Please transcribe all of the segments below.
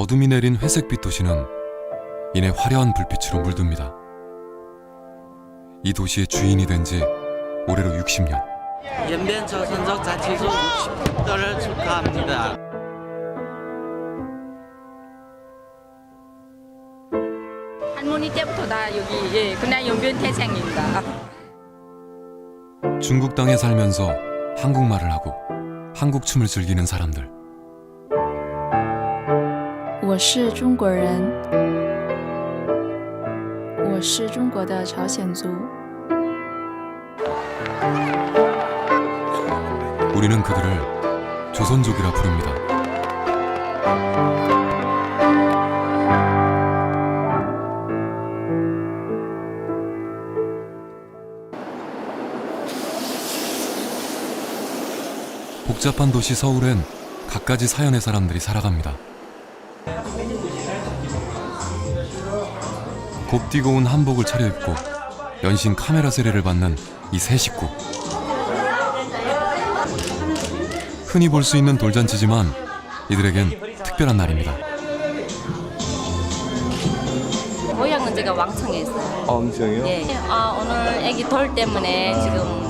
어둠이 내린 회색빛 도시는 이내 화려한 불빛으로 물듭니다. 이 도시의 주인이 된 지 올해로 60년. 연변 조선족 자치주 60도를 축하합니다. 할머니 때부터 나 여기 그날 연변 태생입니다. 중국 땅에 살면서 한국말을 하고 한국 춤을 즐기는 사람들. 我是中国人我是中国的朝鲜族 우리는 그들을 조선족이라 부릅니다. 복잡한 도시 서울엔 갖가지 사연의 사람들이 살아갑니다. 곱디고 온 한복을 차려입고 연신 카메라 세례를 받는 이 세 식구. 흔히 볼 수 있는 돌잔치지만 이들에겐 특별한 날입니다. 고향은 제가 왕청에 있어요. 왕청이요? 예. 오늘 아기 돌 때문에 지금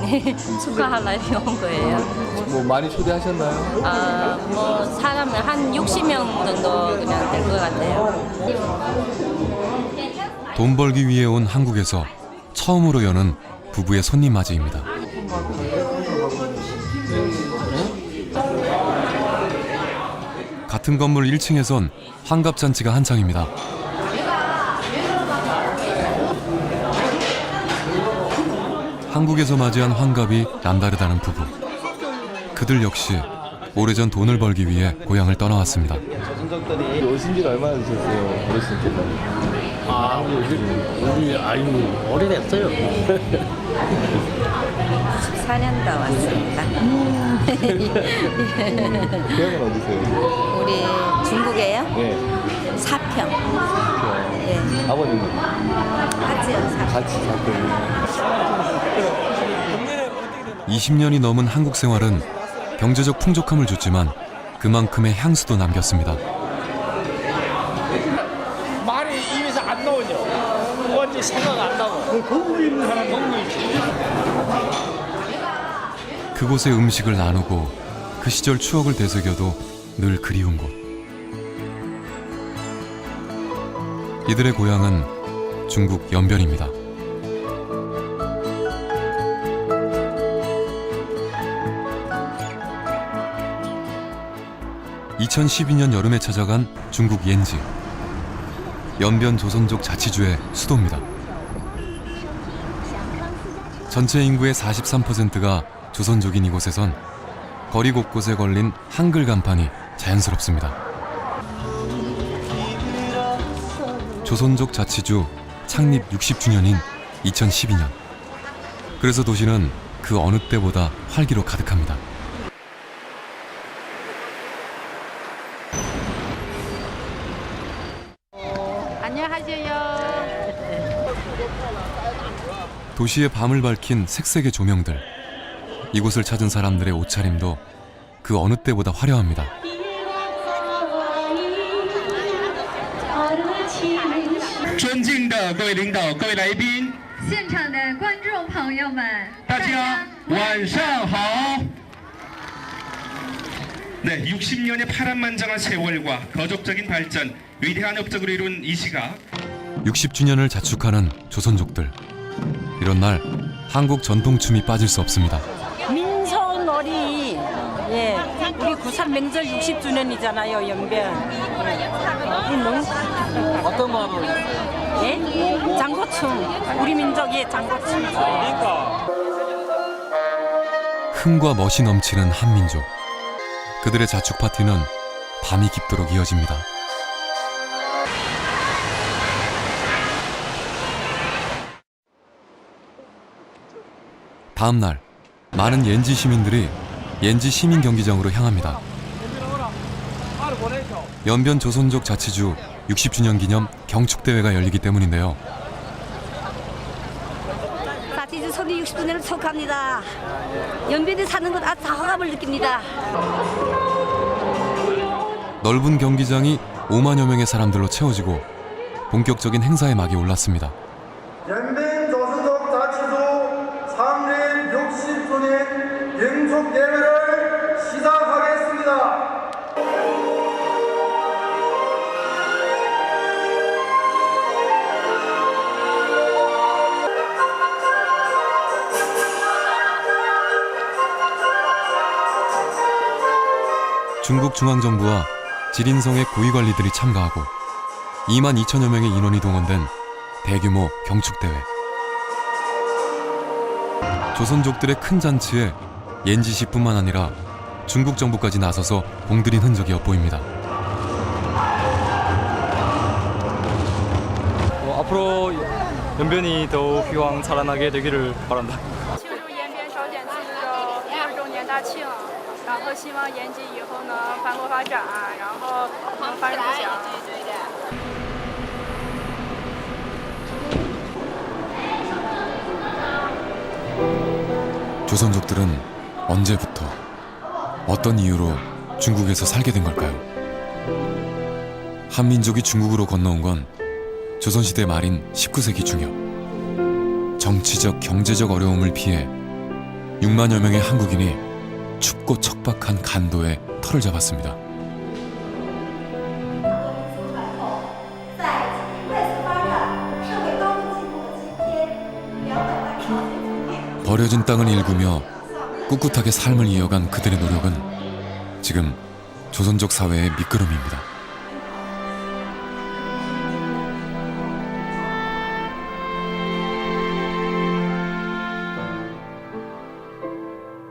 축하하려고 온 거예요. 뭐 많이 초대하셨나요? 뭐 사람은 한 60명 정도 그냥 될 것 같아요. 돈 벌기 위해 온 한국에서 처음으로 여는 부부의 손님 맞이입니다. 같은 건물 1층에선 환갑잔치가 한창입니다. 한국에서 맞이한 환갑이 남다르다는 부부. 그들 역시 오래전 돈을 벌기 위해 고향을 떠나왔습니다. 조선족들이 오신 지가 얼마나 되셨어요? 어르신 때는? 우리 오래됐어요. 14년 다 왔습니다. 고향은 어디세요? 우리 중국에요? 네. 사평. 네. 예. 아버님은? 같이요, 사평. 같이 살거든요. 20년이 넘은 한국 생활은 경제적 풍족함을 줬지만 그만큼의 향수도 남겼습니다. 말이 입에서 안 나오죠. 뭔지 생각 안 나고. 동물 있는 사람 동물 있지. 그곳의 음식을 나누고 그 시절 추억을 되새겨도 늘 그리운 곳. 이들의 고향은 중국 연변입니다. (2012년) 여름에 찾아간 중국 옌지. 연변 조선족 자치주의 수도입니다. 전체 인구의 43%가 조선족인 이곳에선 거리 곳곳에 걸린 한글 간판이 자연스럽습니다. 조선족 자치주 창립 60주년인 2012년. 그래서 도시는 그 어느 때보다 활기로 가득합니다. 안녕하세요. 도시의 밤을 밝힌 색색의 조명들. 이곳을 찾은 사람들의 옷차림도 그 어느 때보다 화려합니다. 尊敬的各位领导、各位来宾，现场的观众朋友们，大家晚上好。 네, 60년의 파란만장한 세월과 거족적인 발전, 위대한 업적으로 이룬 이 시각. 60주년을 자축하는 조선족들. 이런 날 한국 전통춤이 빠질 수 없습니다. 민소놀이. 예, 우리 구산 명절 60주년이잖아요, 연변. 어떤 거 하면? 예? 장고춤. 우리 민족의 장고춤. 흥과 멋이 넘치는 한민족. 그들의 자축 파티는 밤이 깊도록 이어집니다. 다음 날 많은 옌지 시민들이 옌지 시민 경기장으로 향합니다. 연변 조선족 자치주 60주년 기념 경축대회가 열리기 때문인데요. 자치주 설립 60주년을 축하합니다. 연변에 사는 것 아주 자화감을 느낍니다. 넓은 경기장이 5만여 명의 사람들로 채워지고 본격적인 행사의 막이 올랐습니다. 연변 조선족 자치구 창립 60주년 경축 예배를 시작하겠습니다. 중국 중앙정부와 지린성의 고위관리들이 참가하고 2만 2천여 명의 인원이 동원된 대규모 경축대회. 조선족들의 큰 잔치에 옌지시뿐만 아니라 중국 정부까지 나서서 공들인 흔적이 엿보입니다. 앞으로 연변이 더욱 휘황찬란하게 되기를 바란다. 庆祝延边朝鲜自治的20周年大庆，然后希望延吉以后呢蓬勃发展，然后能繁荣不祥。 조선족들은 언제부터 어떤 이유로 중국에서 살게 된 걸까요? 한민족이 중국으로 건너온 건 조선시대 말인 19세기 중엽. 정치적, 경제적 어려움을 피해 6만여 명의 한국인이 춥고 척박한 간도에 터를 잡았습니다. 버려진 땅을 일구며 꿋꿋하게 삶을 이어간 그들의 노력은 지금 조선족 사회의 밑거름입니다.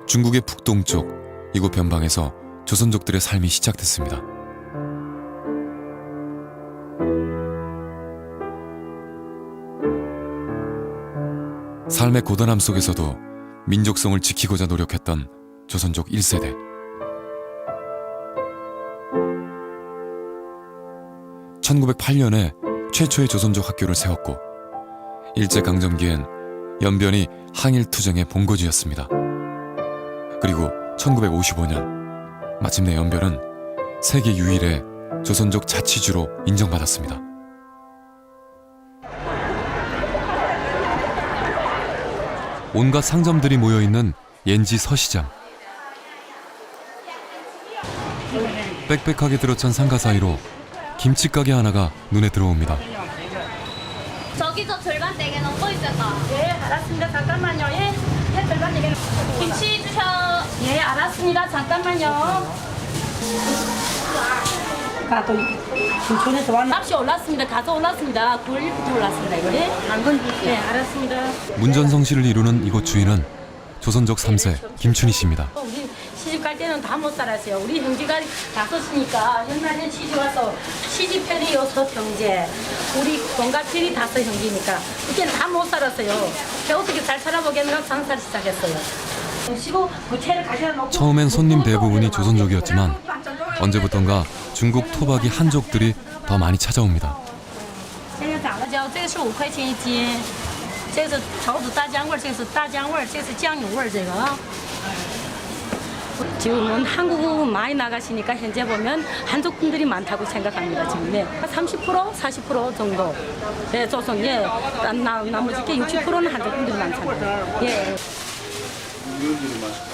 중국의 북동쪽 이곳 변방에서 조선족들의 삶이 시작됐습니다. 삶의 고단함 속에서도 민족성을 지키고자 노력했던 조선족 1세대. (1908년에) 최초의 조선족 학교를 세웠고 일제강점기엔 연변이 항일투쟁의 본거지였습니다. 그리고 1955년 마침내 연변은 세계 유일의 조선족 자치주로 인정받았습니다. 온갖 상점들이 모여있는 옌지 서시장. 빽빽하게 들어찬 상가 사이로 김치가게 하나가 눈에 들어옵니다. 저기 저 절반 4개 넣고 있잖아. 예, 알았습니다. 잠깐만요. 예, 예, 절반 얘기는 김치 주셔. 예, 알았습니다. 잠깐만요. 가도 조선에서 왔나? 값이 올랐습니다. 가서 올랐습니다. 9월 1일부터 올랐습니다. 이거 예, 안건 예, 알았습니다. 문전성시를 이루는 이곳 주인은 조선족 3세 김춘희 씨입니다. 우리 시집 갈 때는 다 못 살았어요. 우리 형제가 5이니까 옛날에 시집 와서 시집편이 6 형제, 우리 동갑편이 5 형제니까 그때는 다 못 살았어요. 어떻게 잘 살아보겠나 장사를 시작했어요. 쉬고 부채를 가져다 놓고 처음엔 손님 대부분이 조선족이었지만 언제부턴가 중국 토박이 한족들이 더 많이 찾아옵니다. 这个是5块钱一斤，这个是桃子大姜味，这个是大姜味，这个是酱油味，这个啊。 지금은 한국 많이 나가시니까 현재 보면 한족분들이 많다고 생각합니다. 지금 네. 30% 40% 정도. 네, 조선 예. 나머지 게 60%는 한족분들이 많잖아요. 예.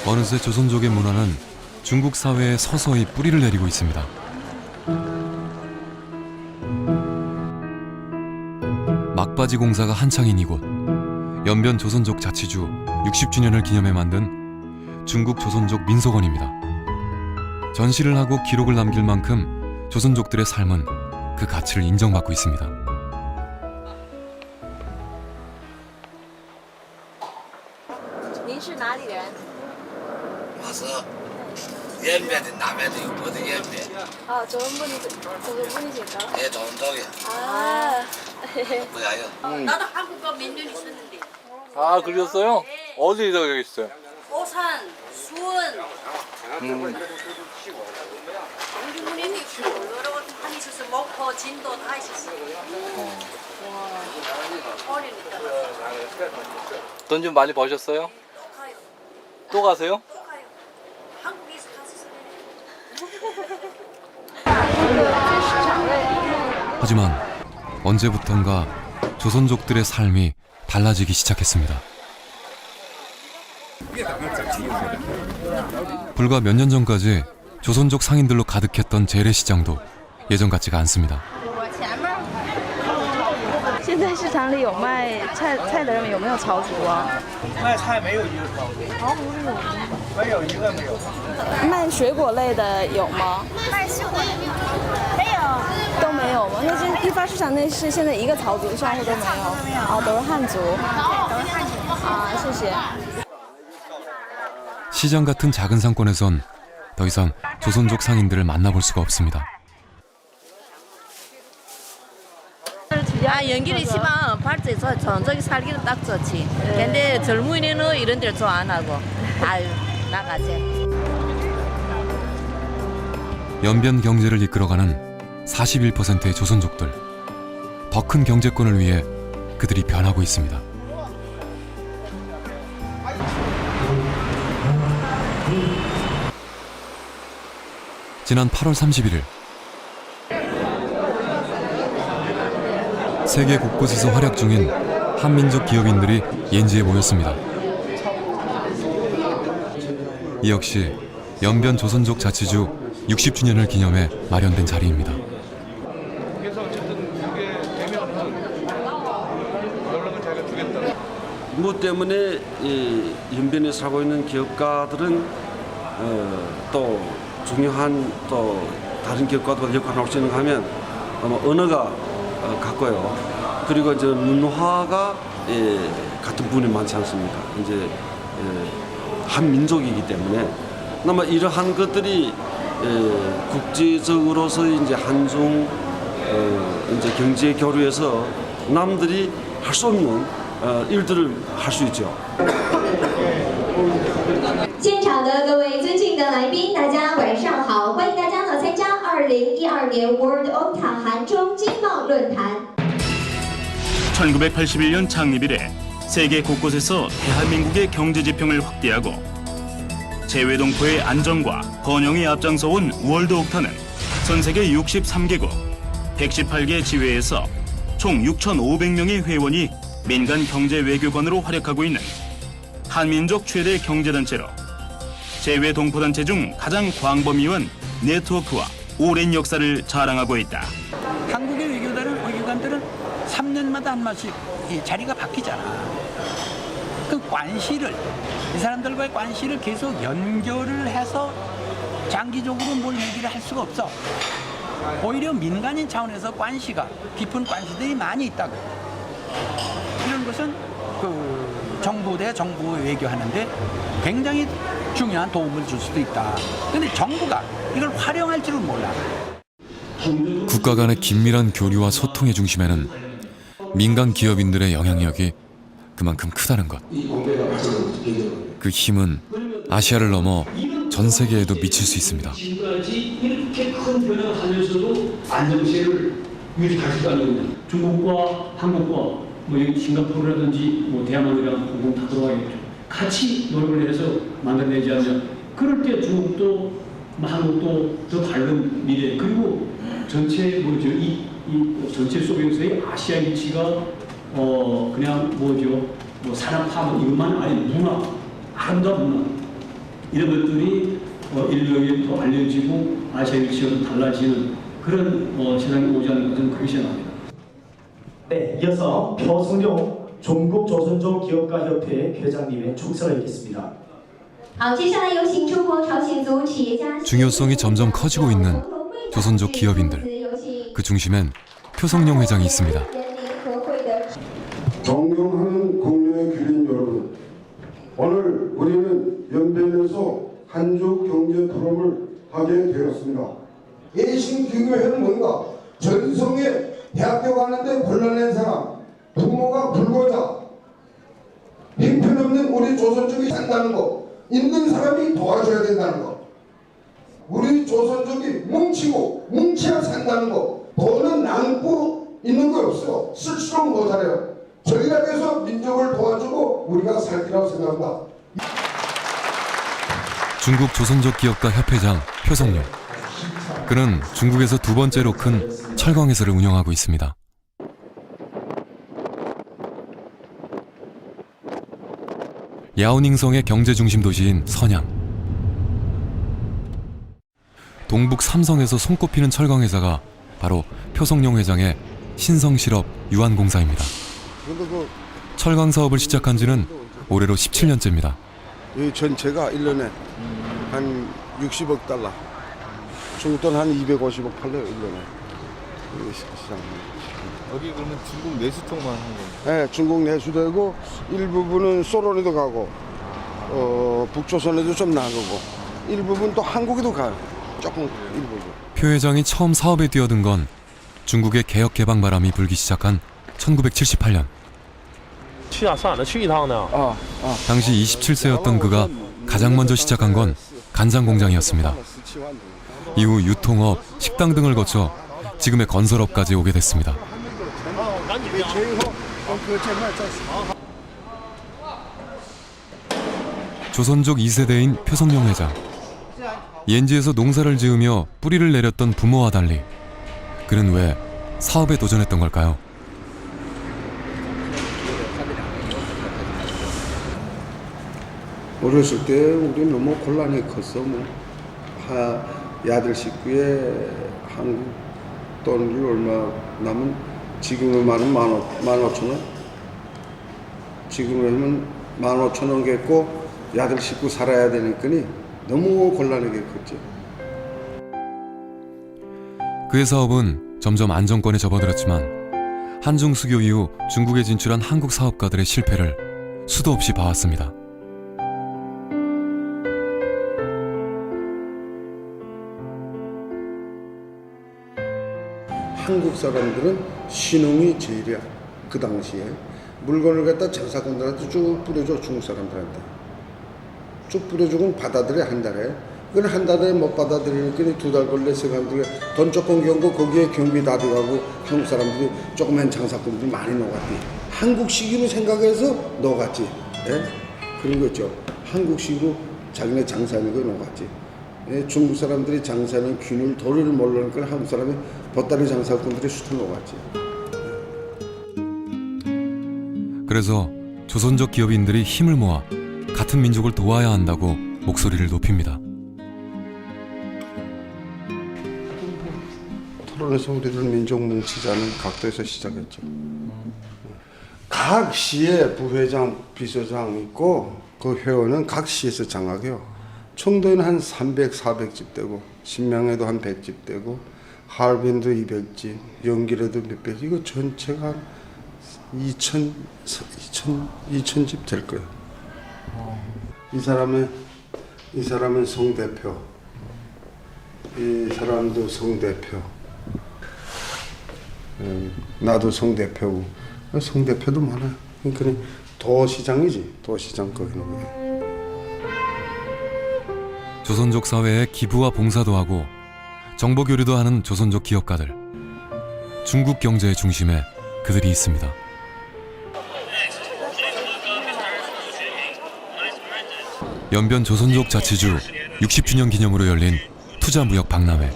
어느새 조선족의 문화는 중국 사회에 서서히 뿌리를 내리고 있습니다. 막바지 공사가 한창인 이곳, 연변 조선족 자치주 60주년을 기념해 만든 중국 조선족 민속원입니다. 전시를 하고 기록을 남길 만큼 조선족들의 삶은 그 가치를 인정받고 있습니다. 您是哪里人？我是延边的南边的，我的延边。 조선분이신가? 예, 조선족이. 아. 뭐야요? 나도 한국어 몇 년 있었는데. 아, 그러셨어요? 어디서 계셨어요? 오산, 수원. 우리문에도 있고 여러 곳 많이 있었어. 목포, 진도 다 있었어요. 어리니까. 돈 좀 많이 버셨어요? 또 가요. 또 가세요? 또 가요. 한국에서 갔었어요. 하지만 언제부턴가 조선족들의 삶이 달라지기 시작했습니다. 불과 몇 년 전까지 조선족 상인들로 가득했던 재래시장도 예전 같지가 않습니다. 现在市场里有卖菜的人有没有潮族啊？卖菜没有一个潮族，没有一个没有。卖水果类的有吗？卖水果没有，都没有吗？因为这批发市场内是现在一个潮族商户都没有，哦，都是汉族。都是汉族。啊，谢谢。 시장 같은 작은 상권에선 더 이상 조선족 상인들을 만나볼 수가 없습니다. 아, 연기를 심한 발제에서 전적이 살기는 딱 좋지. 근데 젊은이는 이런 데를 좋아 안 하고 아유 나가지. 연변 경제를 이끌어가는 41%의 조선족들. 더 큰 경제권을 위해 그들이 변하고 있습니다. 지난 8월 31일 세계 곳곳에서 활약 중인 한민족 기업인들이 옌지에 모였습니다. 이 역시 연변 조선족 자치주 60주년을 기념해 마련된 자리입니다. 뭐 때문에 연변에 살고 있는 기업가들은 또 중요한 또 다른 기업가들과 역할을 할 수 있는가 하면 아마 언어가 같고요. 그리고 이제 문화가 같은 부분이 많지 않습니까? 이제 한 민족이기 때문에 아마 이러한 것들이 국제적으로서 이제 한중 이제 경제 교류에서 남들이 할 수 없는 일들을 할 수 있죠. 现场的各位尊敬的来宾，大家晚上好！欢迎大家呢参加2012年 World OCTA 韩中经贸论坛。 1981년 창립 이래 세계 곳곳에서 대한민국의 경제 지평을 확대하고 재외동포의 안정과 번영에 앞장서온 월드 옥타는 전 세계 63개국 118개 지회에서 총 6,500명의 회원이 민간 경제 외교관으로 활약하고 있는 한민족 최대 경제단체로 재외동포단체 중 가장 광범위한 네트워크와 오랜 역사를 자랑하고 있다. 한국의 외교관들은 3년마다 한 번씩 이 자리가 바뀌잖아. 그 관시를 이 사람들과의 관시를 계속 연결을 해서 장기적으로 뭘 얘기를 할 수가 없어. 오히려 민간인 차원에서 관시가 깊은 관시들이 많이 있다고. 이런 것은 그 정부 대 정부 외교하는데 굉장히 중요한 도움을 줄 수도 있다. 근데 정부가 이걸 활용할 줄을 몰라. 국가 간의 긴밀한 교류와 소통의 중심에는 민간 기업인들의 영향력이 그만큼 크다는 것. 그 힘은 아시아를 넘어 전 세계에도 미칠 수 있습니다. 지금까지 이렇게 큰 변화를 하면서도 안정세를 유지할 수 있다는 중국과 한국과 뭐 여기 싱가포르라든지 뭐 대한민국이랑 공동 다 들어가겠죠. 같이 노력을 해서 만들어내지 않으면 그럴 때 중국도 한국도 더 밝은 미래 그리고 전체 뭐죠 이 전체 속에서의 아시아 위치가 그냥 뭐죠 뭐 산업 파업 이것만 아니 문화 아름다운 문화 이런 것들이 인류에게 더 알려지고 아시아 위치가 더 달라지는 그런 세상이 오지 않는 것은 그것이 나옵니다. 네, 이어서 표성용 종국조선족 기업가협회 회장님의 축사를 읽겠습니다. 중요성이 점점 커지고 있는 조선족 기업인들. 그 중심엔 표성용 회장이 있습니다. 존경하는 국민의 귀린 여러분, 오늘 우리는 연변에서 한족 경제 포럼을 하게 되었습니다. 예신규교회는 뭔가? 전성에 대학교 가는데 곤란한 사람, 부모가 불거자, 형편없는 우리 조선족이 산다는 거, 있는 사람이 도와줘야 된다는 거. 우리 조선족이 뭉치고 뭉쳐야 산다는 거. 돈은 남고 있는 거 없어. 쓸수록 못하래요. 전략에서 민족을 도와주고 우리가 살기라고 생각합니다. 중국 조선족 기업가 협회장 표성용. 그는 중국에서 두 번째로 큰 철강회사를 운영하고 있습니다. 야오닝성의 경제 중심 도시인 선양. 동북 삼성에서 손꼽히는 철강회사가 바로 표성용 회장의 신성실업 유한공사입니다. 철강 사업을 시작한 지는 올해로 17년째입니다. 이 전체가 1년에 한 60억 달러, 중국 돈 한 250억 팔려요, 1년에. 시장. 여기 그러면 중국 내수통만 하는 거예요? 네, 중국 내수되고 일부분은 소련에도 가고 북조선에도 좀 나가고 일부분 또 한국에도 가요. 조금 일부분. 표 회장이 처음 사업에 뛰어든 건 중국의 개혁 개방 바람이 불기 시작한 1978년. 당시 27세였던 그가 가장 먼저 시작한 건 간장 공장이었습니다. 이후 유통업, 식당 등을 거쳐 지금의 건설업까지 오게 됐습니다. 조선족 2세대인 표성용 회장. 옌지에서 농사를 지으며 뿌리를 내렸던 부모와 달리 그는 왜 사업에 도전했던 걸까요? 어렸을 때 우리 너무 곤란이 컸어. 야들 식구에 한국 돈이 얼마 남은 지금으로는 15,000원. 지금으로는 15,000원겠고 야들 식구 살아야 되니까 너무 곤란하게 컸죠. 그의 사업은 점점 안정권에 접어들었지만 한중 수교 이후 중국에 진출한 한국 사업가들의 실패를 수도 없이 봐왔습니다. 한국 사람들은 신흥이 제일이야. 그 당시에 물건을 갖다 장사꾼들한테 쭉 뿌려줘. 중국 사람들한테 쭉 뿌려주고 받아들여. 한 달에. 그건 한 달에 못 받아들이니까 2달 걸려. 세간들이 돈 조금 경고 거기에 경비 다 들어가고 한국 사람들이 조그만 장사꾼들이 많이 녹았지. 한국식으로 생각해서 녹았지. 예? 그런 거죠. 한국식으로 자기네 장사하는 거 녹았지. 예? 중국 사람들이 장사하는 균을 도리를 모르니까 한국 사람이 보따리 장사꾼들이 수틀 녹았지. 그래서 조선족 기업인들이 힘을 모아 같은 민족을 도와야 한다고 목소리를 높입니다. 토론에서 우리들 민족 뭉치자는 각도에서 시작했죠. 각 시에 부회장, 비서장 있고 그 회원은 각 시에서 장악해요. 청도에는 한 300, 400집 되고 신명에도 한 100집 되고 하얼빈도 200집, 연길에도 몇백, 이거 전체가 한 2,000집 될 거예요. 이 사람은 송대표, 이 사람도 송대표, 나도 송대표고, 송대표도 많아요. 그러니까 도시장이지, 도시장 거기는 거예요. 조선족 사회에 기부와 봉사도 하고 정보 교류도 하는 조선족 기업가들. 중국 경제의 중심에 그들이 있습니다. 연변 조선족 자치주 60주년 기념으로 열린 투자무역 박람회.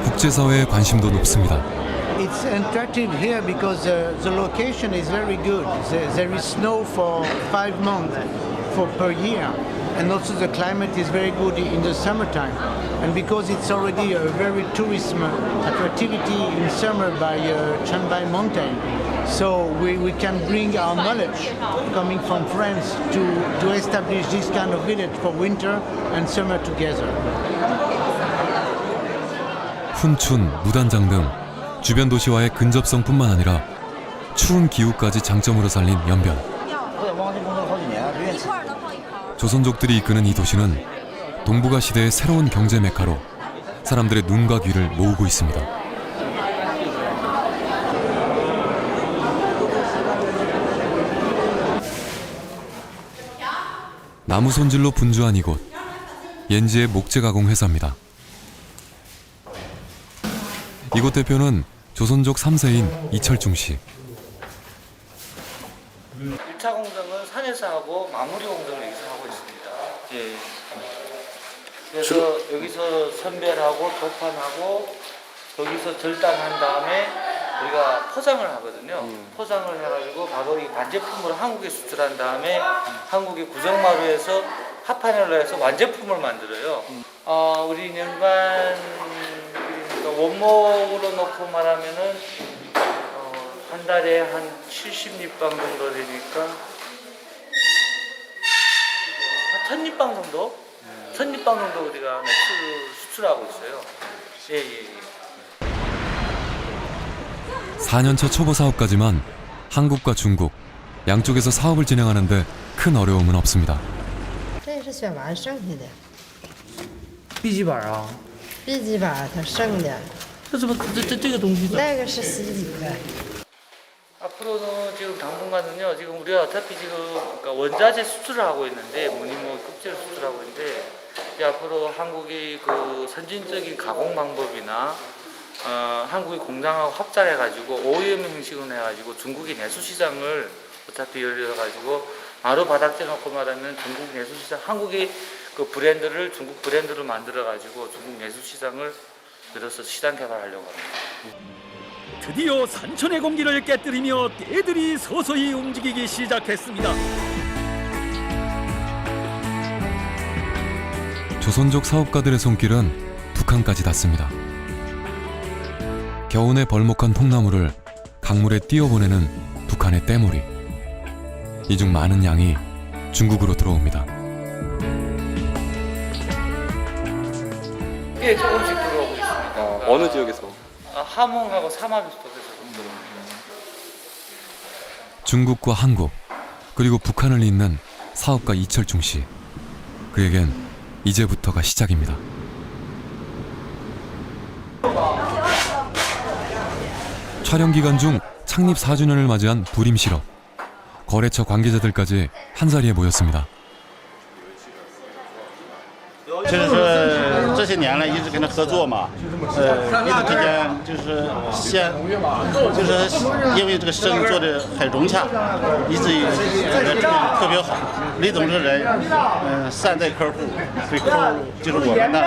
국제사회의 관심도 높습니다. It's attractive here because the location is very good. There is snow for 5 months per year, and also the climate is very good in the summertime. And because it's already a very tourism attractivity in summer by Chiang Mountain, so we can bring our knowledge coming from France to establish this kind of village for winter and summer together. 훈춘, 무단장 등 주변 도시와의 근접성뿐만 아니라 추운 기후까지 장점으로 살린 연변. 조선족들이 이끄는 이 도시는 동북아 시대의 새로운 경제 메카로 사람들의 눈과 귀를 모으고 있습니다. 나무 손질로 분주한 이곳, 옌지의 목재 가공 회사입니다. 이곳 대표는 조선족 3세인 이철중 씨. 1차 공정은 산에서 하고 마무리 공정을 여기서 하고 있습니다. 예. 그래서 여기서 선별하고 도판하고 여기서 절단한 다음에 우리가 포장을 하거든요. 포장을 해가지고 바로 이 반제품을 한국에 수출한 다음에 한국의 구정마루에서 합판을 해서 완제품을 만들어요. 우리 연간 원목으로 놓고 말하면은 한 달에 한 70립방 정도 되니까 한 1000립방 정도? 1000립방 정도 우리가 수출하고 있어요. 예. 4년차 초보 사업가지만 한국과 중국 양쪽에서 사업을 진행하는데 큰 어려움은 없습니다. 这是选完剩下的笔记本啊？笔记本它剩的。这怎么这个东西？那个是洗底的。 앞으로는 지금 당분간은요. 지금 우리가 어차피 지금 그러니까 원자재 수출을 하고 있는데 무늬모 껍질 수출하고 있는데 이제 앞으로 한국이 그 선진적인 가공 방법이나 한국이 공장하고 합작해가지고 OEM 형식으로 해가지고 중국의 내수 시장을 어차피 열려가지고 바로 바닥재 놓고 말하면 중국 내수 시장, 한국의 그 브랜드를 중국 브랜드로 만들어가지고 중국 내수 시장을 늘어서 시장 개발하려고 합니다. 드디어 산천의 공기를 깨뜨리며 떼들이 서서히 움직이기 시작했습니다. 조선족 사업가들의 손길은 북한까지 닿습니다. 겨우내 벌목한 통나무를 강물에 띄어보내는 북한의 떼머리. 이 중 많은 양이 중국으로 들어옵니다. 예, 조금씩 들어오고 있습니다. 어느 지역에서? 함흥하고 사마비스토에서 들어옵니다. 중국과 한국 그리고 북한을 잇는 사업가 이철중 씨. 그에겐 이제부터가 시작입니다. 촬영 기간 중 창립 4주년을 맞이한 부림 실업. 거래처 관계자들까지 한자리에 모였습니다. 就是说这些年来一直跟他合作嘛，彼此之间就是因为这个生意做得很融洽，以至于这个特别好。李总这人，善待客户，对客户就是我们呢，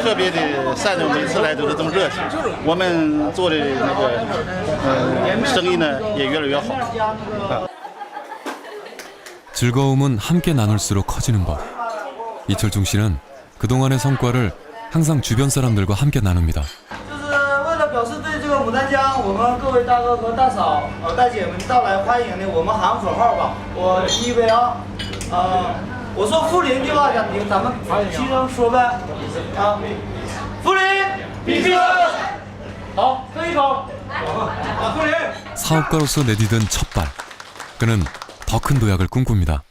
特别的善良，每次来都是这么热情。我们做的那个生意呢也越来越好。 즐거움은 함께 나눌수록 커지는 법. 이철중 씨는 그동안의 성과를 항상 주변 사람들과 함께 나눕니다. 就是为了表示对这个牡丹江，我们各位大哥和大嫂、大姐们到来欢迎呢，我们喊口号吧。我第一位啊，我说富林的话，咱们齐声说呗。富林，必须好，喝一口。富林。 사업가로서 내디딘 첫 발. 그는 더 큰 도약을 꿈꿉니다.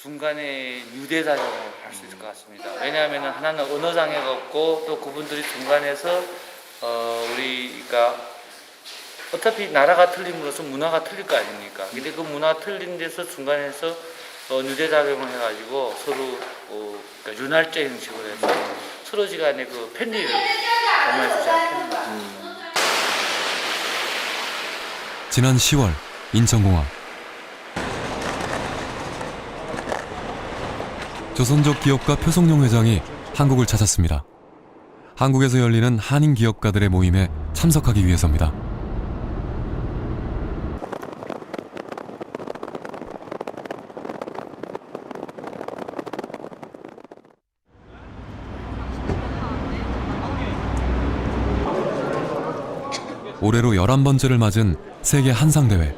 중간에 유대자격을 할 수 있을 것 같습니다. 왜냐하면 하나는 언어 장애가 없고 또 그분들이 중간에서 우리가 어차피 나라가 틀림으로써 문화가 틀릴 거 아닙니까? 근데 그 문화 틀린 데서 중간에서 유대자격을 해가지고 서로 그러니까 윤활제 형식으로 해서 서로 지간에 그 편리를 범해주지 않겠는가. 지난 10월 인천공항. 조선족 기업가 표성용 회장이 한국을 찾았습니다. 한국에서 열리는 한인 기업가들의 모임에 참석하기 위해서입니다. 올해로 11번째를 맞은 세계 한상대회.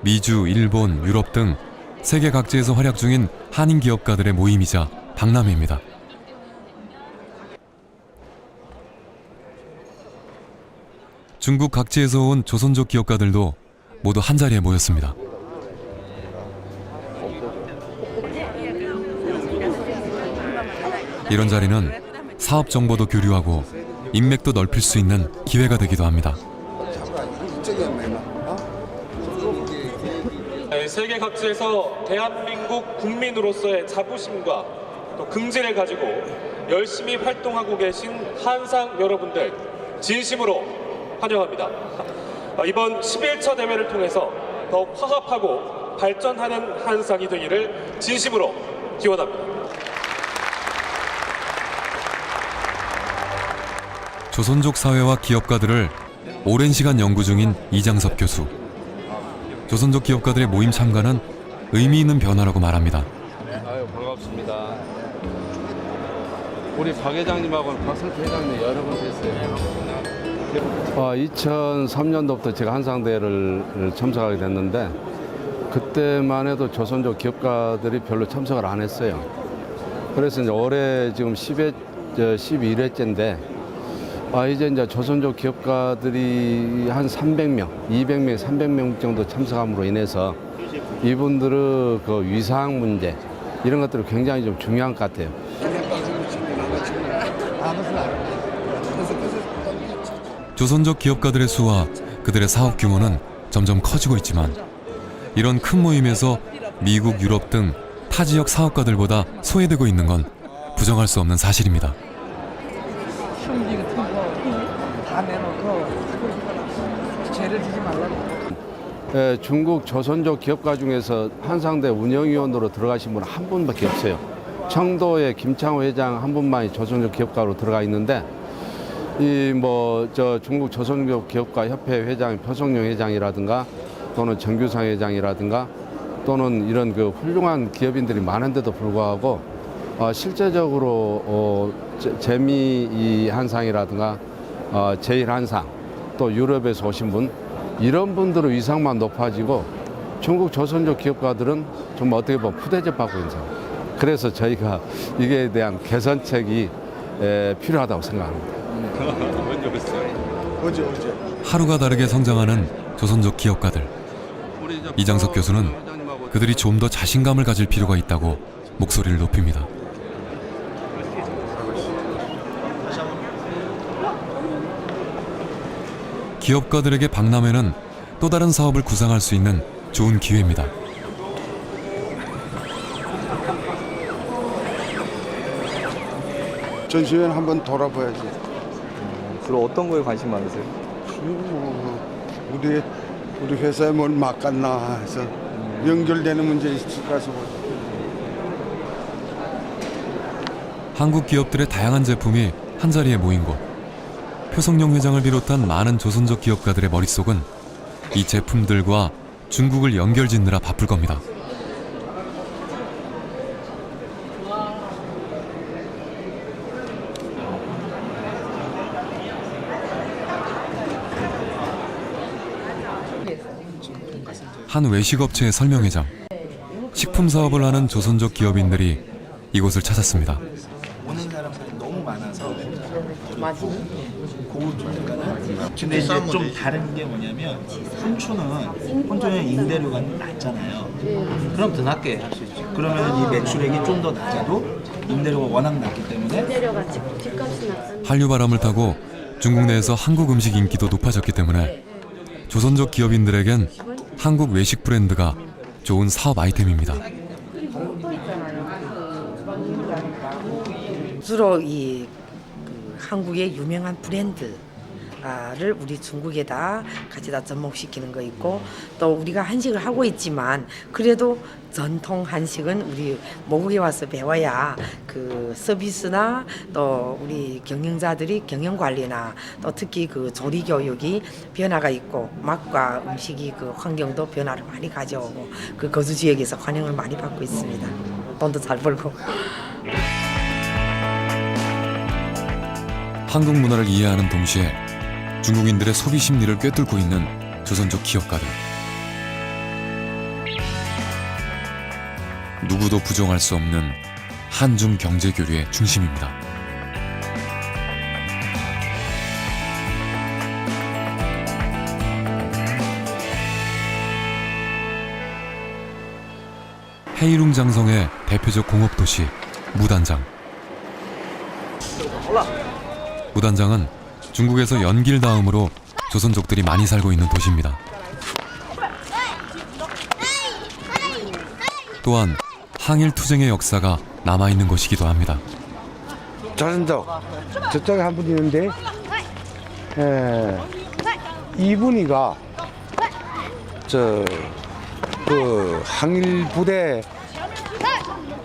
미주, 일본, 유럽 등 세계 각지에서 활약 중인 한인 기업가들의 모임이자 박람회입니다. 중국 각지에서 온 조선족 기업가들도 모두 한자리에 모였습니다. 이런 자리는 사업 정보도 교류하고 인맥도 넓힐 수 있는 기회가 되기도 합니다. 세계 각지에서 대한민국 국민으로서의 자부심과 또 긍지를 가지고 열심히 활동하고 계신 한상 여러분들 진심으로 환영합니다. 이번 11차 대회를 통해서 더 화합하고 발전하는 한상이 되기를 진심으로 기원합니다. 조선족 사회와 기업가들을 오랜 시간 연구 중인 이장섭 교수. 조선족 기업가들의 모임 참가는 의미 있는 변화라고 말합니다. 아유, 반갑습니다. 우리 박 회장님하고는 박성태 회장님 여러 번 뵀어요. 2003년도부터 제가 한상대회를 참석하게 됐는데 그때만 해도 조선족 기업가들이 별로 참석을 안 했어요. 그래서 이제 올해 지금 11회째인데 이제 조선족 기업가들이 한 300명, 200명, 300명 정도 참석함으로 인해서 이분들의 그 위상 문제 이런 것들이 굉장히 좀 중요한 것 같아요. 조선족 기업가들의 수와 그들의 사업 규모는 점점 커지고 있지만 이런 큰 모임에서 미국, 유럽 등 타 지역 사업가들보다 소외되고 있는 건 부정할 수 없는 사실입니다. 다 내놓고 죄를 지지 말라고. 중국 조선족 기업가 중에서 한상대 운영위원으로 들어가신 분 한 분밖에 없어요. 청도의 김창호 회장 한 분만이 조선족 기업가로 들어가 있는데 중국 조선족 기업가 협회 회장 표성용 회장이라든가 또는 정규상 회장이라든가 또는 이런 그 훌륭한 기업인들이 많은데도 불구하고 실제적으로 재미 한상이라든가 제일한상 또 유럽에서 오신 분 이런 분들의 위상만 높아지고 중국 조선족 기업가들은 좀 어떻게 보면 푸대접 받고 있는 상황. 그래서 저희가 이게 대한 개선책이 필요하다고 생각합니다. 언제 하루가 다르게 성장하는 조선족 기업가들. 이장섭 교수는 그들이 좀 더 자신감을 가질 필요가 있다고 목소리를 높입니다. 기업가들에게 박람회는 또 다른 사업을 구상할 수 있는 좋은 기회입니다. 전시회는 한번 돌아봐야지. 주로 어떤 거에 관심 많으세요? 우리 회사에 뭘 막갔나 해서 연결되는 문제 있을까서. 한국 기업들의 다양한 제품이 한자리에 모인 곳. 표성용 회장을 비롯한 많은 조선족 기업가들의 머릿속은 이 제품들과 중국을 연결짓느라 바쁠 겁니다. 한 외식업체의 설명회장. 식품 사업을 하는 조선족 기업인들이 이곳을 찾았습니다. 오는 사람들이 너무 많아서 고급주니까는. 근데 이제 좀 다른 게 뭐냐면 혼주는 임대료가 낮잖아요. 그럼 더 낮게 할 수 있죠. 그러면 이 매출액이 좀 더 낮아도 임대료가 워낙 낮기 때문에 한류 바람을 타고 중국 내에서 한국 음식 인기도 높아졌기 때문에 조선족 기업인들에겐 한국 외식 브랜드가 좋은 사업 아이템입니다. 주로 한국의 유명한 브랜드를 우리 중국에다 같이 다 접목시키는 거 있고, 또 우리가 한식을 하고 있지만 그래도 전통 한식은 우리 모국에 와서 배워야 그 서비스나 또 우리 경영자들이 경영 관리나 또 특히 그 조리 교육이 변화가 있고 맛과 음식이 그 환경도 변화를 많이 가져오고 그 거주 지역에서 환영을 많이 받고 있습니다. 돈도 잘 벌고. 한국 문화를 이해하는 동시에 중국인들의 소비 심리를 꿰뚫고 있는 조선족 기업가들. 누구도 부정할 수 없는 한중 경제 교류의 중심입니다. 헤이룽 장성의 대표적 공업도시 무단장. 무단장은 중국에서 연길 다음으로 조선족들이 많이 살고 있는 도시입니다. 또한 항일 투쟁의 역사가 남아있는 곳이기도 합니다. 조선족 저쪽에 한 분 있는데 이분이가 그 항일 부대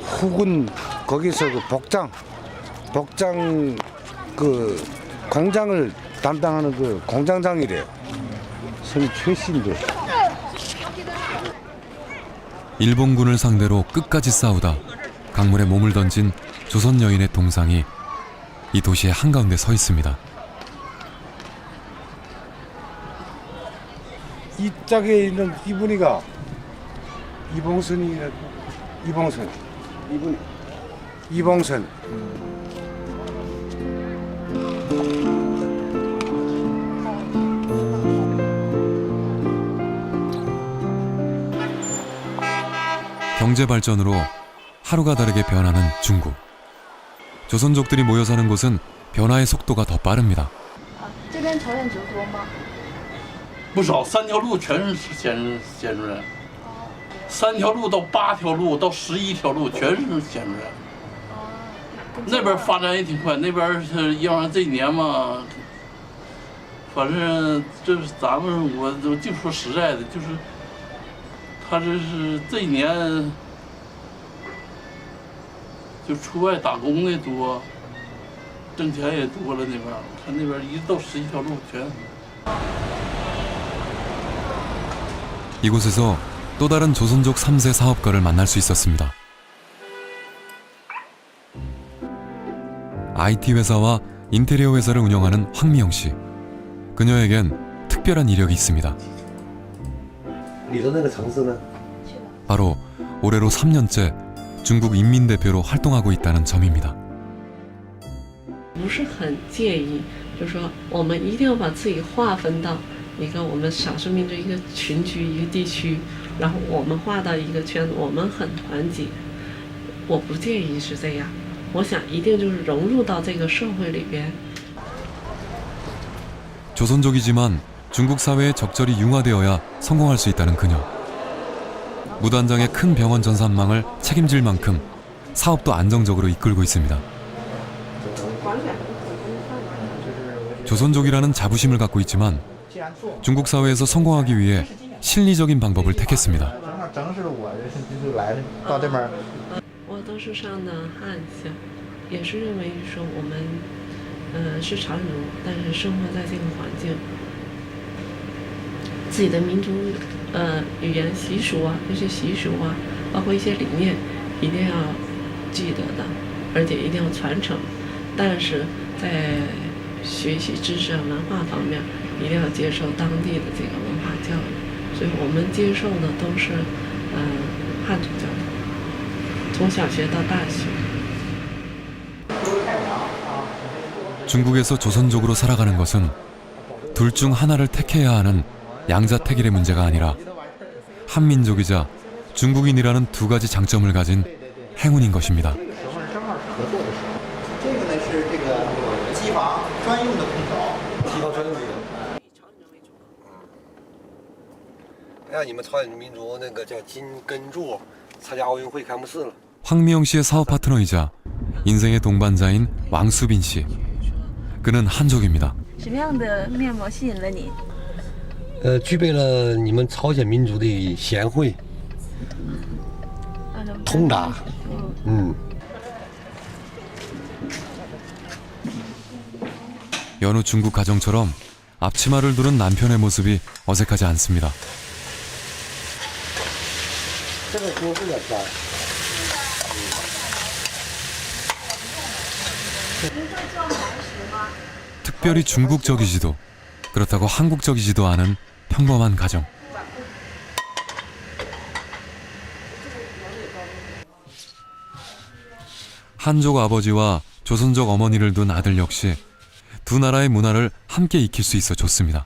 후군 거기서 그 복장 그 공장을 담당하는 그 공장장이래요. 성이 최씨인데. 일본군을 상대로 끝까지 싸우다 강물에 몸을 던진 조선 여인의 동상이 이 도시의 한가운데 서 있습니다. 이 짝에 있는 이분이가 이봉선. 경제 발전으로 하루가 다르게 변하는 중국. 조선족들이 모여 사는 곳은 변화의 속도가 더 빠릅니다. 这边朝鲜族多吗？不少，3条路全是鲜族人，3条路到8条路到11条路全是鲜族人。那边发展也挺快，那边是要让这一年嘛，反正这是咱们我就说实在的，就是他这是这一年就出外打工的多，挣钱也多了那边，我看那边一到11条路全。 이곳에서 또 다른 조선족 3세 사업가를 만날 수 있었습니다. IT 회사와 인테리어 회사를 운영하는 황미영 씨. 그녀에겐 특별한 이력이 있습니다. 바로 올해로 3년째 중국 인민대표로 활동하고 있다는 점입니다. 不是很介意，就是说我们一定要把自己划分到一个我们少数民族一个群区一个地区，然后我们划到一个圈子，我们很团结。我不介意是这样，我想一定就是融入到这个社会里边。 조선족이지만 중국 사회에 적절히 융화되어야 성공할 수 있다는 그녀. 무단장의 큰 병원 전산망을 책임질 만큼 사업도 안정적으로 이끌고 있습니다. 조선족이라는 자부심을 갖고 있지만 중국 사회에서 성공하기 위해 실리적인 방법을 택했습니다. 我都是上的汉校，也是认为说我们是朝鲜族，但是生活在这个环境，自己的民族语言习俗啊，这些习俗啊，包括一些理念，一定要记得的，而且一定要传承。但是在学习知识啊、文化方面，一定要接受当地的这个文化教育。所以我们接受的都是汉族教育，从小学到大学。 중국에서 조선족으로 살아가는 것은 둘 중 하나를 택해야 하는 양자택일의 문제가 아니라 한민족이자 중국인이라는 두 가지 장점을 가진 행운인 것입니다. 让你们朝鲜民族那个叫金根柱参加奥运会开幕式了。 황미영 씨의 사업 파트너이자 인생의 동반자인 왕수빈 씨. 그는 한족입니다. 什么样的面貌吸引了你？具备了你们朝鲜民族的贤惠、通达。여느 중국 가정처럼 앞치마를 두른 남편의 모습이 어색하지 않습니다. 특별히 중국적이지도 그렇다고 한국적이지도 않은 평범한 가정. 한족 아버지와 조선족 어머니를 둔 아들 역시 두 나라의 문화를 함께 익힐 수 있어 좋습니다.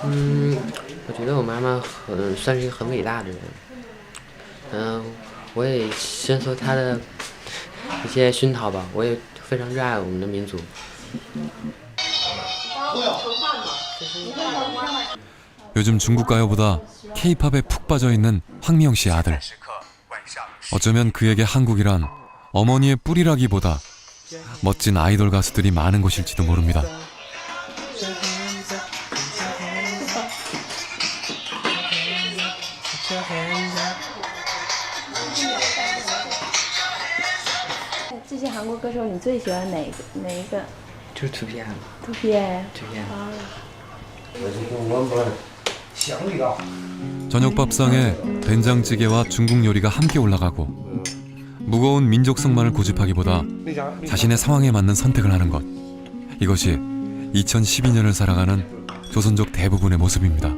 我觉得我妈妈算是一个很伟大的人。我也深受她的一些熏陶吧，我也非常热爱我们的民族。 요즘 중국 가요보다 K-팝에 푹 빠져있는 황미영 씨의 아들. 어쩌면 그에게 한국이란 어머니의 뿌리라기보다 멋진 아이돌 가수들이 많은 곳일지도 모릅니다. 这些韩国歌手，你最喜欢哪一个？就是 2PM。2PM。저녁 밥상에 된장찌개와 중국 요리가 함께 올라가고 무거운 민족성만을 고집하기보다 자신의 상황에 맞는 선택을 하는 것. 이것이 2012년을 살아가는 조선족 대부분의 모습입니다.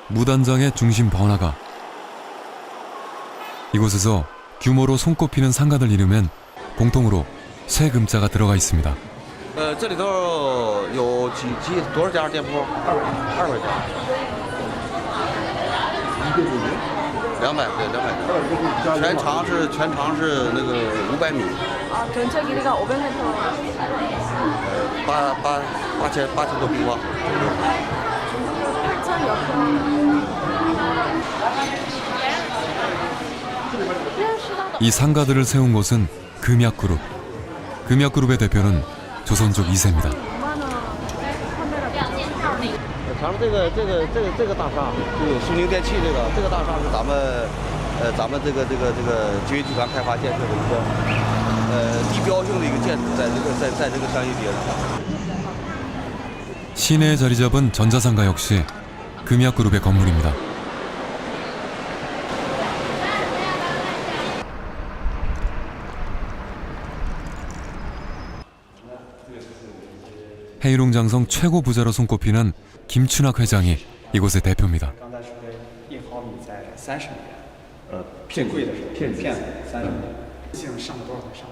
무단장의 중심 번화가. 이곳에서 규모로 손꼽히는 상가들 이름엔 공통으로 세 금자가 들어가 있습니다. 这里头有多少家店铺？200家。200对200。全长是那个500米。 전체 길이가 500m. 8,000多平方。 이 상가들을 세운 곳은 금약그룹. 금약그룹의 대표는 조선족 2세입니다. 前面这个大厦就是苏宁电器这个大厦是咱们这个金源集团开发建设的一个地标性的一个建筑，在这个商业街上。 시내에 자리 잡은 전자상가 역시 금약그룹의 건물입니다. 해일웅장성 최고 부자로 손꼽히는 김춘학 회장이 이곳의 대표입니다.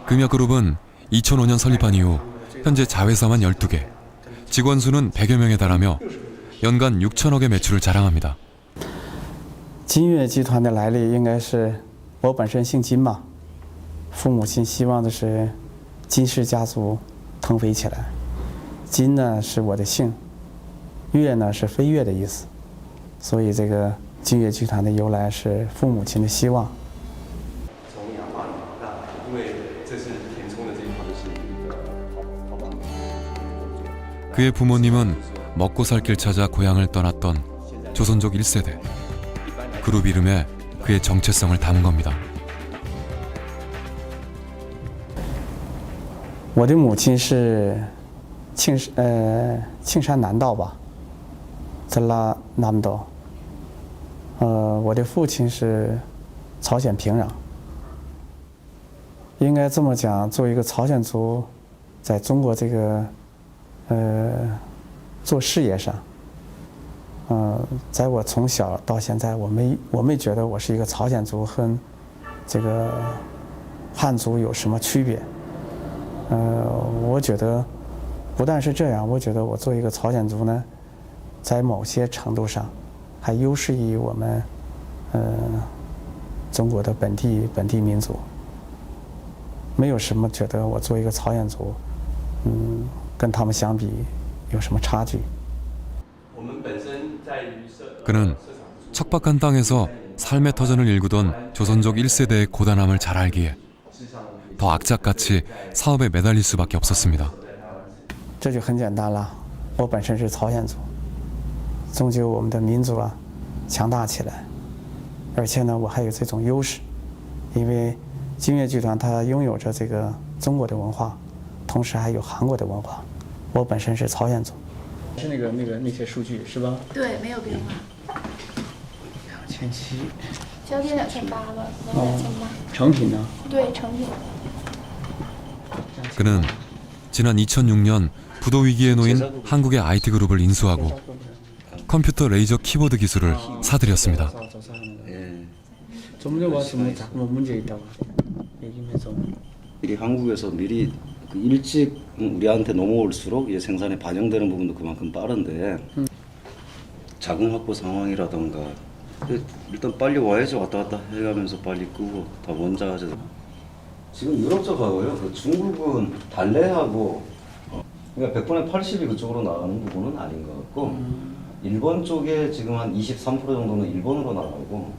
금약그룹은 2005년 설립한 이후 현재 자회사만 12개, 직원 수는 100여 명에 달하며 연간 6천억의 매출을 자랑합니다. 金悦集团的来历应该是我本身姓金嘛，父母亲希望的是金氏家族腾飞起来。金呢是我的姓，悦呢是飞跃的意思，所以这个金悦集团的由来是父母亲的希望。 그의 부모님은 먹고 살 길 찾아 고향을 떠났던 조선족 1세대. 그룹 이름에 그의 정체성을 담은 겁니다. 我的母亲是庆山南道吧，泽拉南道。我的父亲是朝鲜平壤。应该这么讲，作为一个朝鲜族，在中国这个做事业上，在我从小到现在，我没觉得我是一个朝鲜族和这个汉族有什么区别。我觉得不但是这样，我觉得我作为一个朝鲜族呢，在某些程度上还优势于我们中国的本地民族。没有什么觉得我作为一个朝鲜族，跟他们相比有什么差距。 그는 척박한 땅에서 삶의 터전을 일구던 조선족 1세대의 고단함을 잘 알기에 더 악착같이 사업에 매달릴 수밖에 없었습니다. 这就很简单了，我本身是朝鲜族，终究我们的民族啊强大起来，而且呢我还有这种优势，因为金悦集团它拥有着这个中国的文化，同时还有韩国的文化。我本身是朝鲜族。是那些数据是吧？对，没有变化。 2700。销店2800了，2800。 成品呢？对，成品。 그는 지난 2006년 부도 위기에 놓인 한국의 IT 그룹을 인수하고 컴퓨터 레이저 키보드 기술을 사들였습니다. 미리 한국에서 미리 일찍 우리한테 넘어올수록 이제 생산에 반영되는 부분도 그만큼 빠른데 자금 확보 상황이라던가 일단 빨리 와야지 왔다 갔다 해가면서 빨리 끄고 다 원자 하자. 지금 유럽 쪽하고요. 그 중국은 달래하고 그러니까 100분의 80이 그쪽으로 나가는 부분은 아닌 것 같고 일본 쪽에 지금 한 23% 정도는 일본으로 나가고.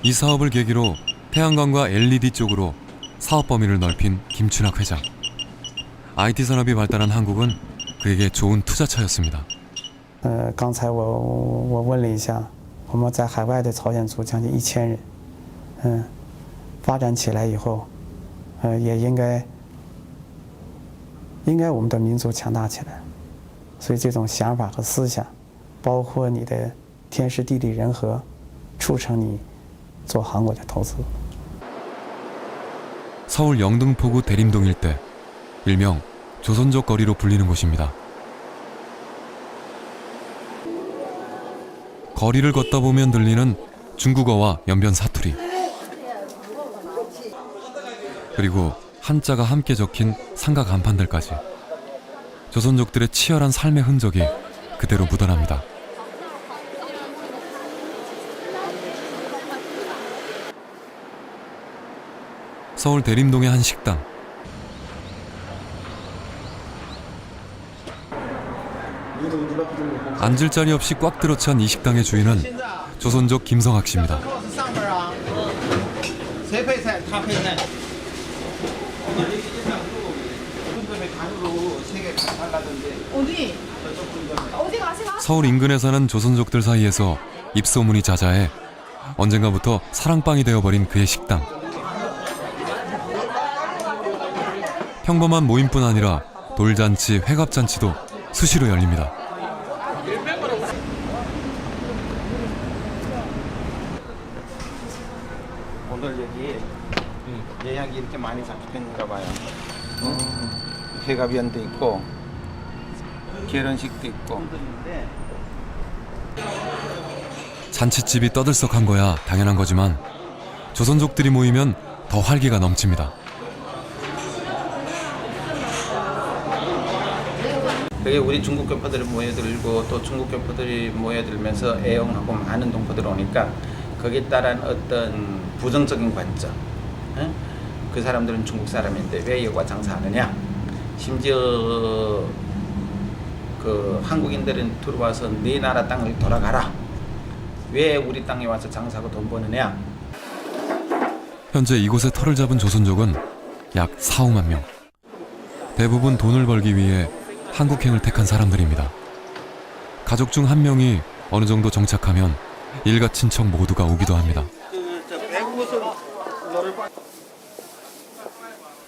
이 사업을 계기로 태양광과 LED 쪽으로 사업 범위를 넓힌 김춘학 회장. IT 산업이 발달한 한국은 그에게 좋은 투자처였습니다. 刚才我问了一下，我们在海外的朝鲜族将近1000人，发展起来以后，也应该我们的民族强大起来。所以这种想法和思想，包括你的天时地利人和，促成你做韩国的投资。 서울 영등포구 대림동 일대, 일명 조선족 거리로 불리는 곳입니다. 거리를 걷다 보면 들리는 중국어와 연변 사투리, 그리고 한자가 함께 적힌 상가 간판들까지 조선족들의 치열한 삶의 흔적이 그대로 묻어납니다. 서울 대림동의 한 식당. 앉을 자리 없이 꽉 들어찬 이 식당의 주인은 조선족 김성학 씨입니다. 서울 인근에 사는 조선족들 사이에서 입소문이 자자해 언젠가부터 사랑방이 되어버린 그의 식당. 평범한 모임뿐 아니라 돌잔치, 회갑잔치도 수시로 열립니다. 오늘 여기 예약이 이렇게 많이 잡혔는가 봐요. 회갑연도 있고 결혼식도 있고. 잔치집이 떠들썩한 거야 당연한 거지만 조선족들이 모이면 더 활기가 넘칩니다. 여기 우리 중국 교포들이 모여들고 또 중국 교포들이 모여들면서 애용하고 많은 동포들이 오니까 거기에 따른 어떤 부정적인 관점. 그 사람들은 중국 사람인데 왜 여기 와 장사하느냐. 심지어 그 한국인들은 들어와서 네 나라 땅을 돌아가라. 왜 우리 땅에 와서 장사하고 돈 버느냐. 현재 이곳에 터를 잡은 조선족은 약 4, 5만 명. 대부분 돈을 벌기 위해 한국행을 택한 사람들입니다. 가족 중 한 명이 어느 정도 정착하면 일가 친척 모두가 오기도 합니다.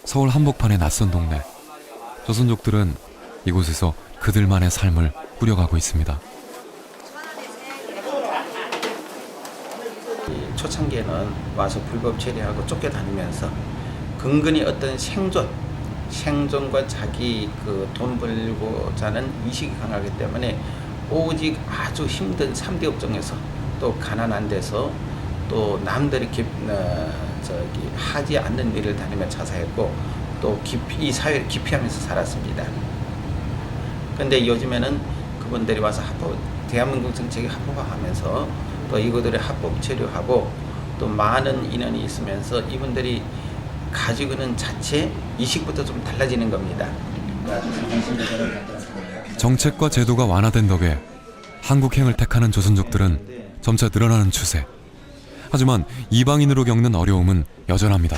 서울 한복판의 낯선 동네. 조선족들은 이곳에서 그들만의 삶을 꾸려가고 있습니다. 초창기에는 와서 불법 체류하고 쫓겨다니면서 근근히 어떤 생존과 자기 그 돈 벌고자 하는 의식이 강하기 때문에 오직 아주 힘든 3대 업종에서 또 가난한 데서 또 남들이 하지 않는 일을 다니며 자사했고 또 이 사회를 기피하면서 살았습니다. 그런데 요즘에는 그분들이 와서 대한민국 정책이 합법화하면서 또 이것들을 합법 체류하고 또 많은 인원이 있으면서 이분들이 가지고 있는 자체 이식부터 좀 달라지는 겁니다. 정책과 제도가 완화된 덕에 한국행을 택하는 조선족들은 점차 늘어나는 추세. 하지만 이방인으로 겪는 어려움은 여전합니다.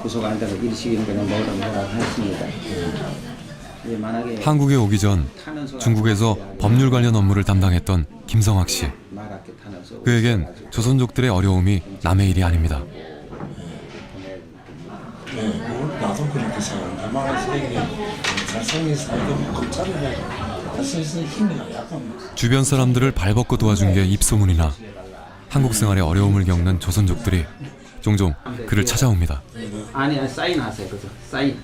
구속 안 돼서 일식이는 그냥 먹으라고 했습니다. 한국에 오기 전 중국에서 법률 관련 업무를 담당했던 김성학 씨. 그에겐 조선족들의 어려움이 남의 일이 아닙니다. 나도 그렇게 생각해. 나만 세계 자생이 살고 걱정을 할수 힘이 약간. 주변 사람들을 발벗고 도와준 게 입소문이나 한국 생활에 어려움을 겪는 조선족들이 종종 그를 찾아옵니다. 아니 사인하세요, 그죠? 사인.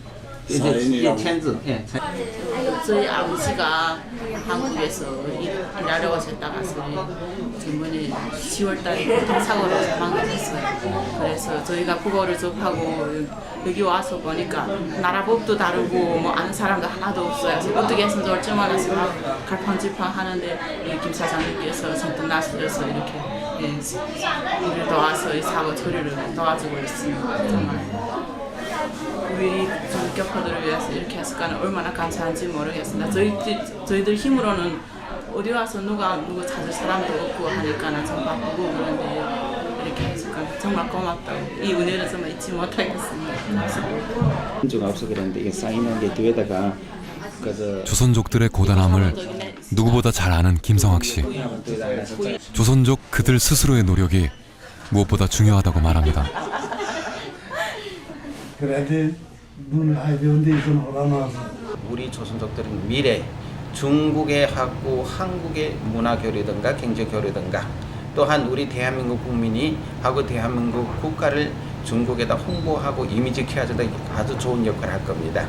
저희 아버지가 한국에서 일하려고 했다가 저번에 10월달에 교통사고로 사망했어요. 그래서 저희가 그거를 접하고 여기 와서 보니까 나라 법도 다르고 뭐 아는 사람도 하나도 없어요. 그래서 어떻게 해서 얼마나 해서 갈팡질팡 하는데 김 사장님께서 선뜻 나서서 이렇게 일을 도와서 이 사고 처리를 도와주고 있습니다. 정말. 우리 교포들을 위해서 이렇게 했을까는 얼마나 감사한지 모르겠습니다. 저희들 힘으로는 어디 와서 누구 찾을 사람도 없고 하니까는 좀 바쁘고 그런데 이렇게 했을까 정말 고맙다고 이 은혜를 정말 잊지 못하겠습니다. 민주가 없어 그랬는데 이게 쌓이는 게 뒤에다가 조선족들의 고단함을 누구보다 잘 아는 김성학 씨. 조선족 그들 스스로의 노력이 무엇보다 중요하다고 말합니다. 그래도 눈 하이변데 이건 오라나서 우리 조선족들은 미래 중국의 하고 한국의 문화 교류든가 경제 교류든가 또한 우리 대한민국 국민이 하고 대한민국 국가를 중국에다 홍보하고 이미지 키워주다 아주 좋은 역할을 할 겁니다.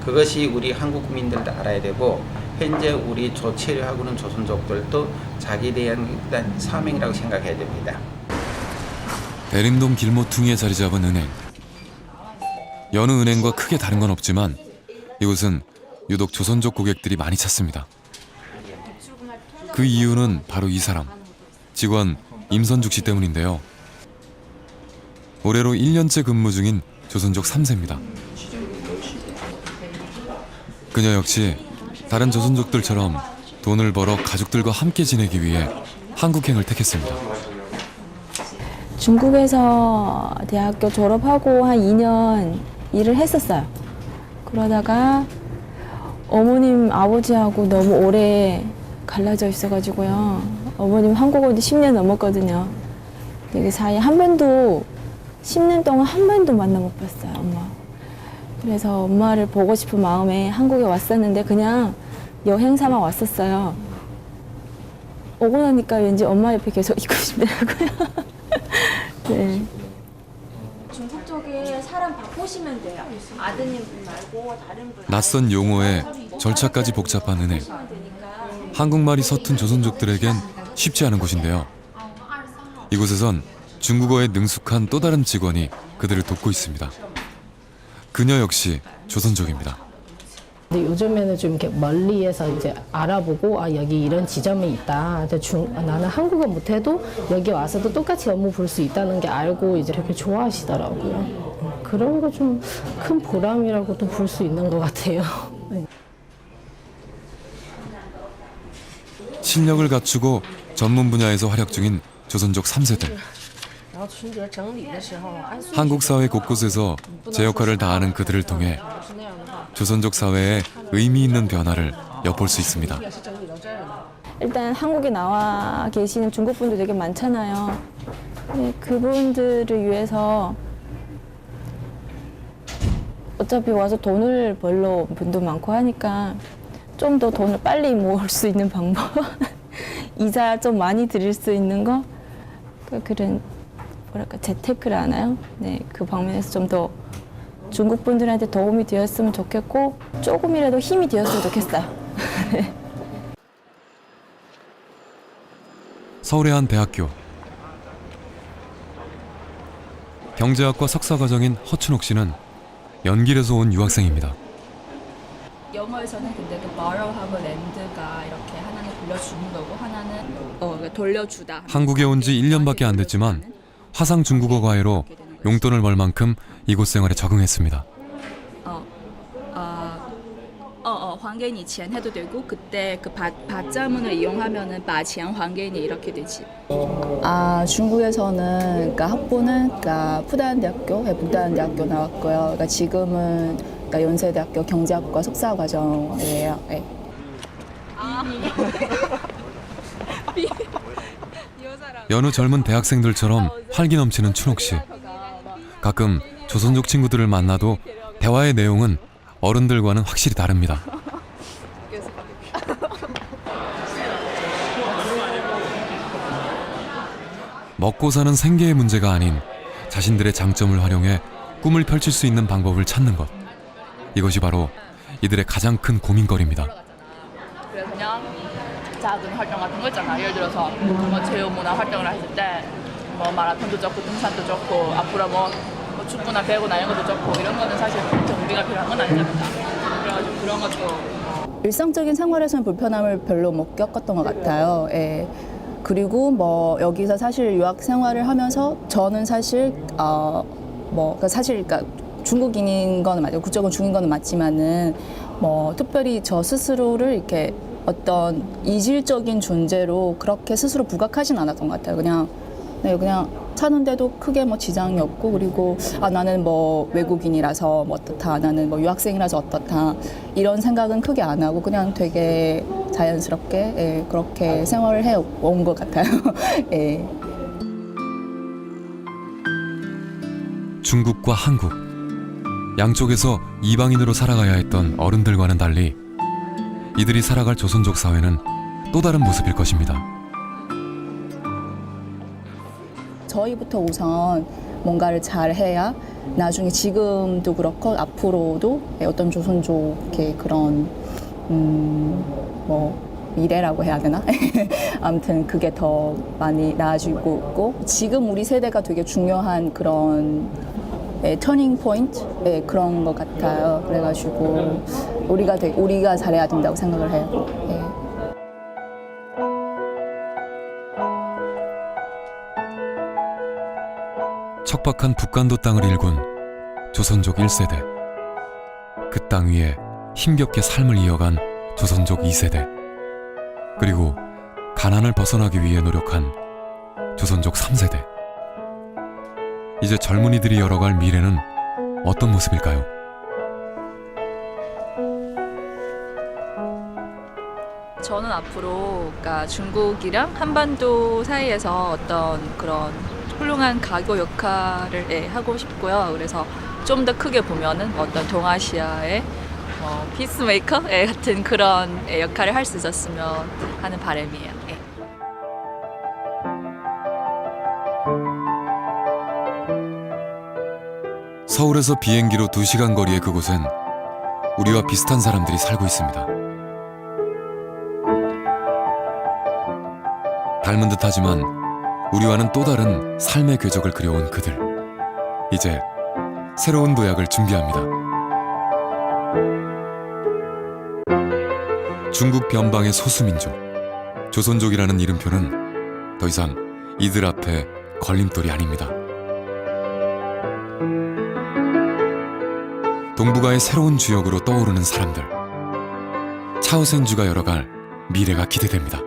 그것이 우리 한국 국민들도 알아야 되고 현재 우리 조체류하고는 조선족들도 자기에 대한 일단 사명이라고 생각해야 됩니다. 대림동 길모퉁이에 자리 잡은 은행. 여느 은행과 크게 다른 건 없지만 이곳은 유독 조선족 고객들이 많이 찾습니다. 그 이유는 바로 이 사람, 직원 임선죽 씨 때문인데요. 올해로 1년째 근무 중인 조선족 3세입니다. 그녀 역시 다른 조선족들처럼 돈을 벌어 가족들과 함께 지내기 위해 한국행을 택했습니다. 중국에서 대학교 졸업하고 한 2년 일을 했었어요. 그러다가 어머님 아버지하고 너무 오래 갈라져 있어가지고요. 어머님 한국 온 지 10년 넘었거든요. 그 사이에 한 번도 10년 동안 한 번도 만나 못 봤어요, 엄마. 그래서 엄마를 보고 싶은 마음에 한국에 왔었는데 그냥 여행 삼아 왔었어요. 오고 나니까 왠지 엄마 옆에 계속 있고 싶더라고요. 네. 중국 쪽에 사람 바꾸시면 돼요. 아드님 말고 다른 분. 낯선 용어에 절차까지 복잡한 은행. 한국말이 서툰 조선족들에겐 쉽지 않은 곳인데요. 이곳에선 중국어에 능숙한 또 다른 직원이 그들을 돕고 있습니다. 그녀 역시 조선족입니다. 근데 요즘에는 좀 이렇게 멀리에서 이제 알아보고 아 여기 이런 지점이 있다. 나는 한국어 못해도 여기 와서도 똑같이 업무 볼 수 있다는 게 알고 이제 되게 좋아하시더라고요. 그런 거 좀 큰 보람이라고도 볼 수 있는 것 같아요. 네. 실력을 갖추고 전문 분야에서 활약 중인 조선족 3세들. 한국 사회 곳곳에서 제 역할을 다하는 그들을 통해 조선족 사회에 의미 있는 변화를 엿볼 수 있습니다. 일단 한국에 나와 계시는 중국 분들 되게 많잖아요. 네, 그분들을 위해서 어차피 와서 돈을 벌러 온 분도 많고 하니까 좀 더 돈을 빨리 모을 수 있는 방법, 이자 좀 많이 드릴 수 있는 거, 그런 뭐랄까 재테크를 하나요? 네, 그 방면에서 좀 더 중국 분들한테 도움이 되었으면 좋겠고 조금이라도 힘이 되었으면 좋겠어요. 네. 서울의 한 대학교. 경제학과 석사 과정인 허춘옥 씨는 연길에서 온 유학생입니다. 영어에서는 근데 그 borrow하고 lend가 이렇게 하나는 돌려주는 거고 하나는 돌려주다. 한국에 온 지 1년밖에 안 됐지만 화상 중국어 과외로 용돈을 벌 만큼 이곳 생활에 적응했습니다. 还给你钱 해도 되고 그때 그 받자문을 이용하면은 把钱还给你 이렇게 되지. 중국에서는 그러니까 학부는 그러니까 푸다안대학교, 북다안대학교 나왔고요. 그러니까 지금은 그러니까 연세대학교 경제학과 석사 과정이에요. 네. 여느 젊은 대학생들처럼 활기 넘치는 춘옥 씨. 가끔 조선족 친구들을 만나도 대화의 내용은 어른들과는 확실히 다릅니다. 먹고 사는 생계의 문제가 아닌 자신들의 장점을 활용해 꿈을 펼칠 수 있는 방법을 찾는 것. 이것이 바로 이들의 가장 큰 고민거리입니다. 그래서 그냥 작은 활동 같은 거 있잖아. 예를 들어서 뭐 체육문화 활동을 했을 때 뭐 마라톤도 좋고 등산도 좋고 앞으로 뭐 축구나 배구나 이런 것도 좋고 이런 거는 사실 정비가 필요한 건 아니잖아. 그래가지고 그런 것도 일상적인 생활에서는 불편함을 별로 못 겪었던 것 같아요. 예. 그리고 뭐 여기서 사실 유학 생활을 하면서 저는 사실 그러니까 중국인인 거는 맞아요. 국적은 중국인 거는 맞지만은 뭐 특별히 저 스스로를 이렇게 어떤 이질적인 존재로 그렇게 스스로 부각하진 않았던 것 같아요. 그냥 사는데도 크게 뭐 지장이 없고 그리고 나는 뭐 외국인이라서 뭐 어떻다 나는 뭐 유학생이라서 어떻다 이런 생각은 크게 안 하고 그냥 되게 자연스럽게 예, 그렇게 생활을 해온 것 같아요. 예. 중국과 한국 양쪽에서 이방인으로 살아가야 했던 어른들과는 달리 이들이 살아갈 조선족 사회는 또 다른 모습일 것입니다. 저희부터 우선 뭔가를 잘 해야 나중에 지금도 그렇고 앞으로도 어떤 조선족의 그런 뭐 미래라고 해야 되나? 아무튼 그게 더 많이 나아지고 있고 지금 우리 세대가 되게 중요한 그런 터닝 포인트 그런 것 같아요. 그래가지고 우리가 잘해야 된다고 생각을 해요. 예. 척박한 북간도 땅을 일군 조선족 1세대. 그 땅 위에 힘겹게 삶을 이어간 조선족 2세대. 그리고 가난을 벗어나기 위해 노력한 조선족 3세대. 이제 젊은이들이 열어갈 미래는 어떤 모습일까요? 저는 앞으로 그러니까 중국이랑 한반도 사이에서 어떤 그런 훌륭한 가교 역할을 하고 싶고요. 그래서 좀 더 크게 보면은 어떤 동아시아의 피스메이커 같은 그런 역할을 할 수 있었으면 하는 바람이에요. 예. 서울에서 비행기로 2시간 거리의 그곳엔 우리와 비슷한 사람들이 살고 있습니다. 닮은 듯하지만 우리와는 또 다른 삶의 궤적을 그려온 그들. 이제 새로운 도약을 준비합니다. 중국 변방의 소수민족, 조선족이라는 이름표는 더 이상 이들 앞에 걸림돌이 아닙니다. 동북아의 새로운 주역으로 떠오르는 사람들. 차오센주가 열어갈 미래가 기대됩니다.